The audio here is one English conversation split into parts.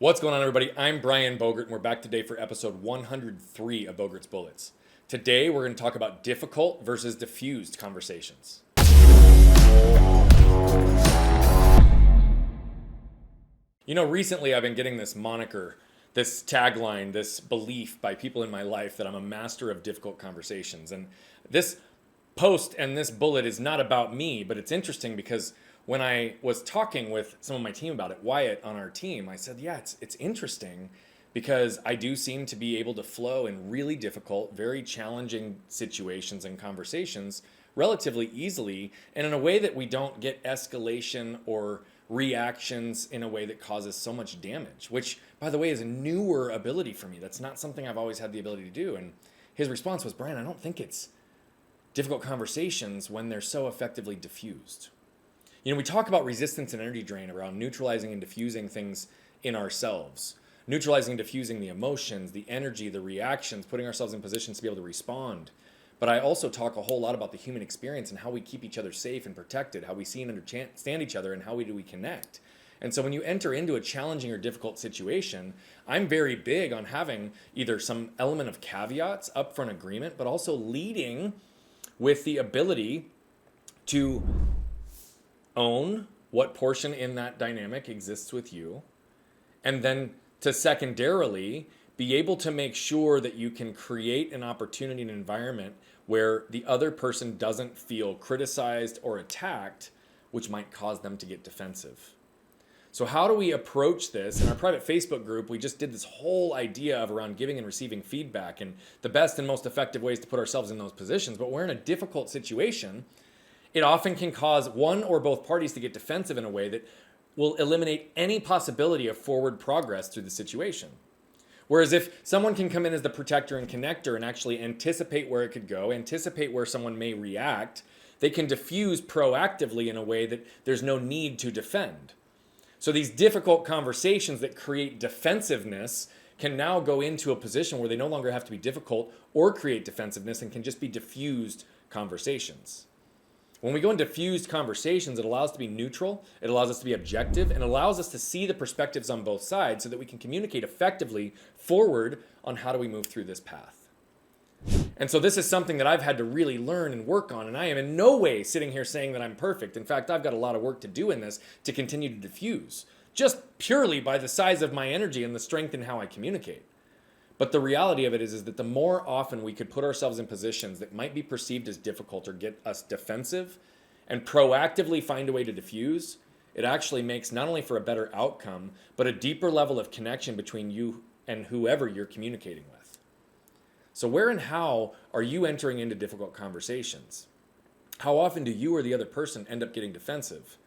What's going on, everybody? I'm Brian Bogert, and we're back today for episode 103 of Bogert's Bullets. Today, we're going to talk about difficult versus diffused conversations. You know, recently I've been getting this moniker, this tagline, this belief by people in my life that I'm a master of difficult conversations. And this post and this bullet is not about me, but it's interesting because when I was talking with some of my team about it, Wyatt on our team, I said, yeah, it's interesting because I do seem to be able to flow in really difficult, very challenging situations and conversations relatively easily and in a way that we don't get escalation or reactions in a way that causes so much damage, which, by the way, is a newer ability for me. That's not something I've always had the ability to do. And his response was, Brian, I don't think it's difficult conversations when they're so effectively diffused. You know, we talk about resistance and energy drain around neutralizing and diffusing things in ourselves, neutralizing and diffusing the emotions, the energy, the reactions, putting ourselves in positions to be able to respond. But I also talk a whole lot about the human experience and how we keep each other safe and protected, how we see and understand each other, and how do we connect. And so when you enter into a challenging or difficult situation, I'm very big on having either some element of caveats, upfront agreement, but also leading with the ability to own what portion in that dynamic exists with you, and then to secondarily be able to make sure that you can create an opportunity and environment where the other person doesn't feel criticized or attacked, which might cause them to get defensive. So how do we approach this? In our private Facebook group, we just did this whole idea of around giving and receiving feedback and the best and most effective ways to put ourselves in those positions. But we're in a difficult situation. It often can cause one or both parties to get defensive in a way that will eliminate any possibility of forward progress through the situation. Whereas if someone can come in as the protector and connector and actually anticipate where it could go, anticipate where someone may react, they can diffuse proactively in a way that there's no need to defend. So these difficult conversations that create defensiveness can now go into a position where they no longer have to be difficult or create defensiveness and can just be diffused conversations. When we go into diffused conversations, it allows us to be neutral, it allows us to be objective, and allows us to see the perspectives on both sides so that we can communicate effectively forward on how do we move through this path. And so this is something that I've had to really learn and work on, and I am in no way sitting here saying that I'm perfect. In fact, I've got a lot of work to do in this to continue to diffuse, just purely by the size of my energy and the strength in how I communicate. But the reality of it is that the more often we could put ourselves in positions that might be perceived as difficult or get us defensive and proactively find a way to diffuse, it actually makes not only for a better outcome, but a deeper level of connection between you and whoever you're communicating with. So where and how are you entering into difficult conversations? How often do you or the other person end up getting defensive?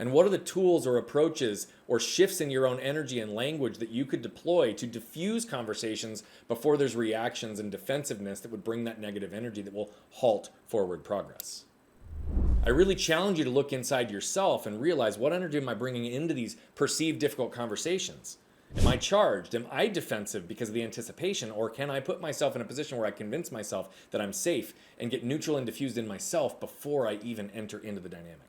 And what are the tools or approaches or shifts in your own energy and language that you could deploy to diffuse conversations before there's reactions and defensiveness that would bring that negative energy that will halt forward progress? I really challenge you to look inside yourself and realize, what energy am I bringing into these perceived difficult conversations? Am I charged? Am I defensive because of the anticipation? Or can I put myself in a position where I convince myself that I'm safe and get neutral and diffused in myself before I even enter into the dynamic?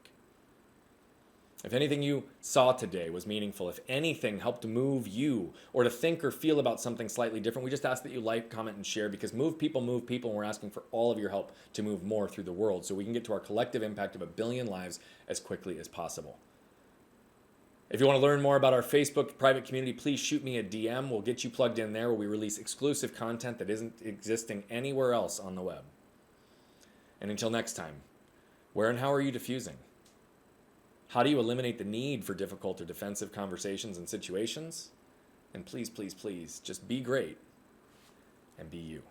If anything you saw today was meaningful, if anything helped move you or to think or feel about something slightly different, we just ask that you like, comment, and share, because move people, and we're asking for all of your help to move more through the world so we can get to our collective impact of 1 billion lives as quickly as possible. If you want to learn more about our Facebook private community, please shoot me a DM. We'll get you plugged in there, where we release exclusive content that isn't existing anywhere else on the web. And until next time, where and how are you diffusing? How do you eliminate the need for difficult or defensive conversations and situations? And please, please, please, just be great and be you.